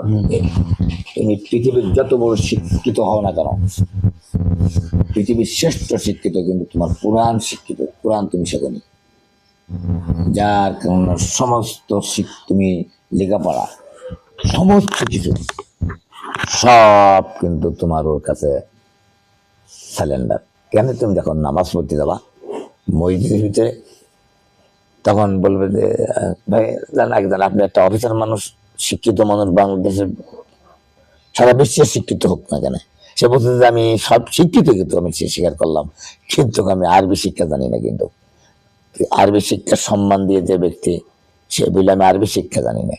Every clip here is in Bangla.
তুমি পৃথিবীর যত বড় শিক্ষিত হও না কেন, পৃথিবীর শ্রেষ্ঠ শিক্ষিত কিন্তু তোমার কোরআন শিক্ষিত। কোরআন তুমি শেখনি, যার কারণে সমস্ত তুমি লেখাপড়া সমস্ত কিছু সব কিন্তু তোমার ওর কাছে স্যালেন্ডার। কেন তুমি যখন নামাজ পড়তে যাবা মসজিদের ভিতরে, তখন বলবে যে ভাই একজন আপনি একটা অফিসার মানুষ, শিক্ষিত মানুষ, বাংলাদেশের সারা বিশ্বের শিক্ষিত হোক না কেন, সে বলছে যে আমি সব শিক্ষিত, কিন্তু আমি স্বীকার করলাম কিন্তু আমি আরবি শিক্ষা জানি না। কিন্তু আরবি শিক্ষার সম্মান দিয়ে যে ব্যক্তি, সে বললে আমি আরবি শিক্ষা জানি না।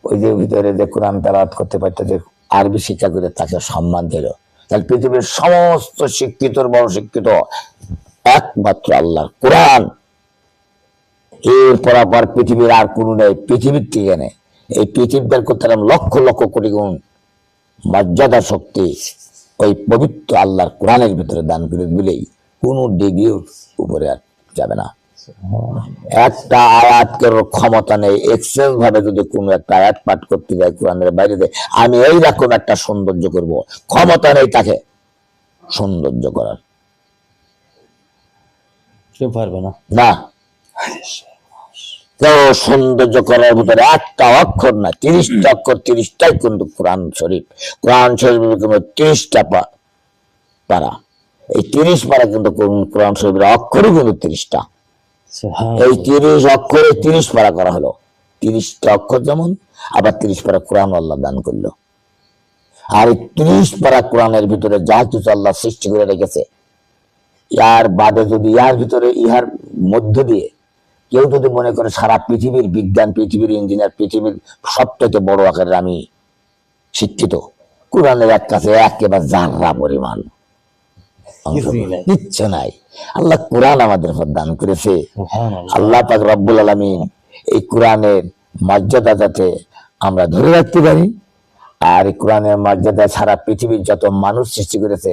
ওই যে ভিতরে যে কোরআন তেলাওয়াত করতে পারতো, যে আরবি শিক্ষা করে তাকে সম্মান দিল। তাহলে পৃথিবীর সমস্ত শিক্ষিতর বড় শিক্ষিত একমাত্র আল্লাহর কোরআন। এর পরাপর পৃথিবীর আর কোনো নেই, পৃথিবীর থেকে নেই। এই পৃথিবীর করতে লক্ষ লক্ষ কোটি গুণ মর্যাদা শক্তি ওই পবিত্র আল্লাহর কোরআনের ভিতরে দান করে দিলেই কোনো ডিগ্রির উপরে আর যাবে না। একটা আয়াতের ক্ষমতা নেই, এক্সেস ভাবে যদি কোনো একটা আয়াত পাঠ করতে যায় কোরআনের বাইরে দেয়, আমি এইরকম একটা সৌন্দর্য করব, ক্ষমতা নেই তাকে সৌন্দর্য করার, কেউ পারবে না। না কেউ সৌন্দর্য করার ভিতরে একটা অক্ষর না, 30টা অক্ষর, 30টাই কিন্তু কোরআন শরীফ। কোরআন শরীফের 30টা পারা, এই 30 পারা কিন্তু কোরআন শরীফের অক্ষরই কিন্তু 30টা। এই 30 অক্ষরে 30 পারা করা হলো। 30টা অক্ষর যেমন, আবার 30 পারা কোরআন আল্লাহ দান করলো। আর এই 30 পারা কোরআনের ভিতরে যা কিছু আল্লাহ সৃষ্টি করে রেখেছে, ইয়ার বাদে যদি ইয়ার ভিতরে ইহার মধ্য দিয়ে কেউ যদি মনে করে সারা পৃথিবীর বিজ্ঞান, পৃথিবীর ইঞ্জিনিয়ার, পৃথিবীর সবথেকে বড় আকারের আমি শিক্ষিত, কোরআনের এক কাছে একেবারে জাররা পরিমাণ কিচ্ছু নাই। আল্লাহ কোরআন আমাদের দান করেছে। আল্লাহ পাক রব্বুল আলামিন এই কোরআনের মর্যাদা যাতে আমরা ধরে রাখতে পারি, আর এই কোরআনের মর্যাদা সারা পৃথিবীর যত মানুষ সৃষ্টি করেছে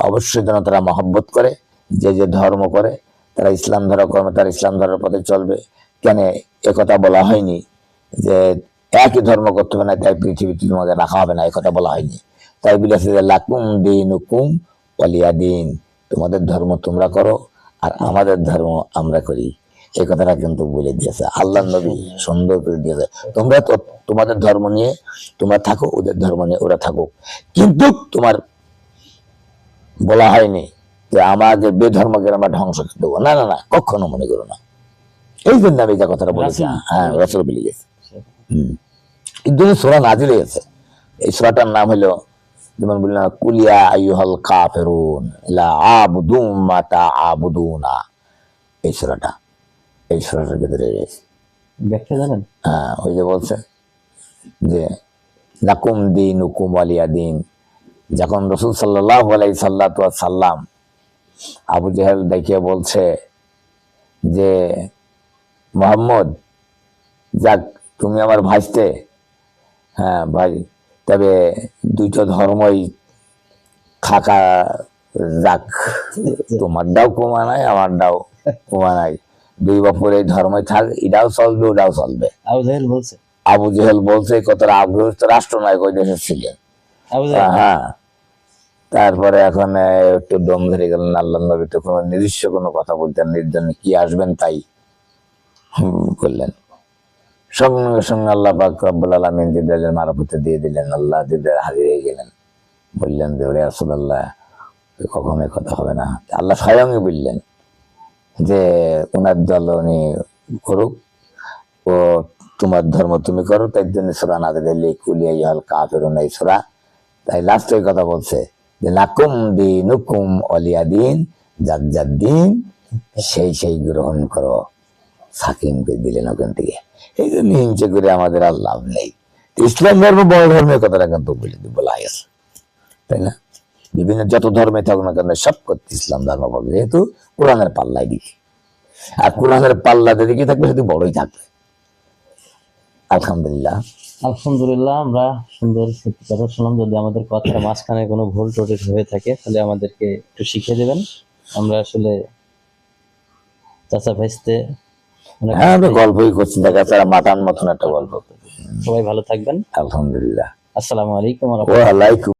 অবশ্যই যেন তারা মহব্বত করে, যে যে ধর্ম করে তারা ইসলাম ধর্ম কর্মে তারা ইসলাম ধর্মের পথে চলবে। কেন একথা বলা হয়নি যে একই ধর্ম করতে হবে না তাই পৃথিবীতে তোমাকে রাখা হবে না, একথা বলা হয়নি। তাই বলেছে যে লাকুম দীনুকুম ওয়ালিয়া দিন, তোমাদের ধর্ম তোমরা করো আর আমাদের ধর্ম আমরা করি, এই কথাটা কিন্তু বলে দিয়েছে আল্লাহ নবী, সুন্দর করে দিয়েছে। তোমরা তো তোমাদের ধর্ম নিয়ে তোমরা থাকো, ওদের ধর্ম নিয়ে ওরা থাকুক, কিন্তু তোমার বলা হয়নি যে আমাদের বেধর্মকে আমরা ধ্বংস করে দেবো, না না না, কখনো মনে করো না। এই জন্য আমি যে কথাটা বলেছি, হ্যাঁ রাসূল বলে গেছে। এই জন্য সূরা নাজিল হয়েছে। এই সূরাটার নাম হলো, যেমন বললাম, কুলিয়া আইয়ুহাল কাফিরুন লা আবুদু মা তা'বুদুনা। এই সূরাটার ভিতরে ব্যাখ্যা জানেন? হ্যাঁ, ওই যে বলছে যে লাকুম দীনুকুম ওয়ালিয়া দিন। যখন রাসূল সাল্লাল্লাহু আলাইহি সাল্লাম আবু জেহেল দেখিয়ে বলছে যে মুহাম্মদ, যাক তুমি আমার ভাইস্তে, হ্যাঁ ভাই, তবে দুইটা ধর্মই থাকা যাক, তোমারটাও কমা নাই আমারটাও কমা নাই, দুই বাপুর এই ধর্মই থাক, এটাও চলবে ওটাও চলবে। আবু জেহেল বলছে এই কথাটা রাষ্ট্রনায়ক ওই দেশের ছিলেন। হ্যাঁ, তারপরে এখন একটু দম ধরে গেলেন, আল্লাহ নবী তো কোনো নিজস্ব কোনো কথা বলতেন, নির্জন কি আসবেন তাই করলেন। সঙ্গে সঙ্গে আল্লাহ পাক রব্বুল আলামিন জিবরাইলের মারফতে দিয়ে দিলেন। আল্লাহ জিবরাইল হাজির হয়ে গেলেন, বললেন যে ওরে রাসূলুল্লাহ কখনোই কথা হবে না। আল্লাহ স্বয়ংই বললেন যে ওনার দল উনি করুক, ও তোমার ধর্ম তুমি করো। তাই জন্য সূরা নাযিল হলো কুলিয়া আইয়ুহাল কাফিরুন, এই সূরা। তাই লাস্টে ওই কথা বলছে যে লাকুম দীনুকুম ওয়ালিয়া দিন, যার যার দিন সেই গ্রহণ করো। সাকিম করে দিলেন ওখান থেকে। এই জন্য হিংসা করে আমাদের আর লাভ নেই। ইসলাম ধর্ম বড় ধর্মের কথাটা কিন্তু বলা হয়েছে, তাই না? বিভিন্ন যত ধর্মে থাকুক না কেন সব করতে ইসলাম ধর্ম বলবে, যেহেতু কোরআনের পাল্লায় দিকে, আর কোরআনের পাল্লা দিকে থাকবে সেটি বড়ই থাকবে। আলহামদুলিল্লাহ আলহামদুলিল্লাহ, আমরা সুন্দর সত্যি কথা শুনলাম। যদি আমাদের কথার মাঝখানে কোনো ভুল ত্রুটি হয়ে থাকে তাহলে আমাদেরকে একটু শিখিয়ে দেবেন। আমরা আসলে চাচা ভাইস্তে হ্যাঁ, আমরা গল্পই করছি, দেখা যাচ্ছে মাতান মতন একটা গল্প। সবাই ভালো থাকবেন। আলহামদুলিল্লাহ। আসসালামু আলাইকুম ওয়া রাহমাতুল্লাহ। ওয়ালাইকুম